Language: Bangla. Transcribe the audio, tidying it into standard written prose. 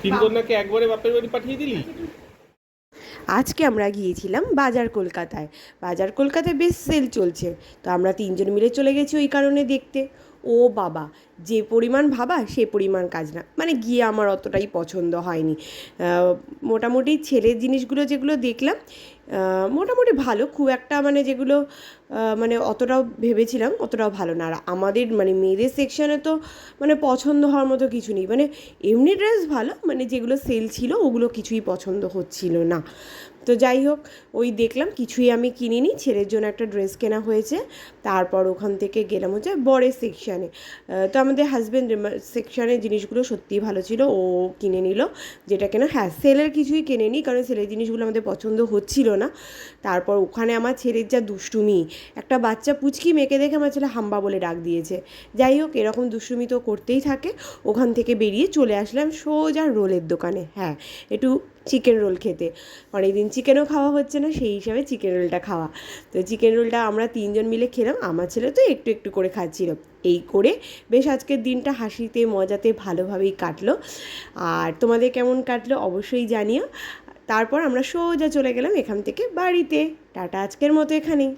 তিন কন্যাকে একবারে বাপের বাড়ি পাঠিয়ে দিলি? আজকে আমরা গিয়েছিলাম বাজার কলকাতায়। বাজার কলকাতায় বেশ সেল চলছে, তো আমরা তিনজন মিলে চলে গেছি ওই কারণে দেখতে। ও বাবা, যে পরিমাণ ভাবা সে পরিমাণ কাজ না, মানে গিয়ে আমার অতটাই পছন্দ হয়নি। মোটামুটি ছেলের জিনিসগুলো যেগুলো দেখলাম মোটামুটি ভালো, খুব একটা মানে যেগুলো মানে অতটাও ভেবেছিলাম অতটাও ভালো না। আর আমাদের মানে মেয়েদের সেকশানে তো মানে পছন্দ হওয়ার মতো কিছু নেই, মানে এমনি ড্রেস ভালো, মানে যেগুলো সেল ছিল ওগুলো কিছুই পছন্দ হচ্ছিল না। তো যাই হোক, ওই দেখলাম, কিছুই আমি কিনিনি, ছেলের জন্য একটা ড্রেস কেনা হয়েছে। তারপর ওখান থেকে গেলাম হচ্ছে বরের সেকশানে। তো আমাদের হাজব্যান্ডের সেকশানের জিনিসগুলো সত্যিই ভালো ছিল, ও কিনে নিল যেটা কেনা। হ্যাঁ, সেলের কিছুই কেনেনি, কারণ সেলের জিনিসগুলো আমাদের পছন্দ হচ্ছিল না। তারপর ওখানে আমার ছেলের যা দুষ্টুমি, একটা বাচ্চা পুচকি মেয়েকে দেখে আমার ছেলে হাম্বা বলে ডাক দিয়েছে। যাই হোক, এরকম দুষ্টুমি তো করতেই থাকে। ওখান থেকে বেরিয়ে চলে আসলাম সোজা রোলের দোকানে। হ্যাঁ, একটু চিকেন রোল খেতে। অনেকদিন চিকেনও খাওয়া হচ্ছে না, সেই হিসাবে চিকেন রোলটা খাওয়া। তো চিকেন রোলটা আমরা তিনজন মিলে খেলাম, আমার ছেলে তো একটু একটু করে খাচ্ছিল। এই করে বেশ আজকের দিনটা হাসিতে মজাতে ভালোভাবেই কাটলো। আর তোমাদের কেমন কাটলো অবশ্যই জানিও। তারপর আমরা সোজা চলে গেলাম এখান থেকে বাড়িতে। টাটা, আজকের মতো এখানেই।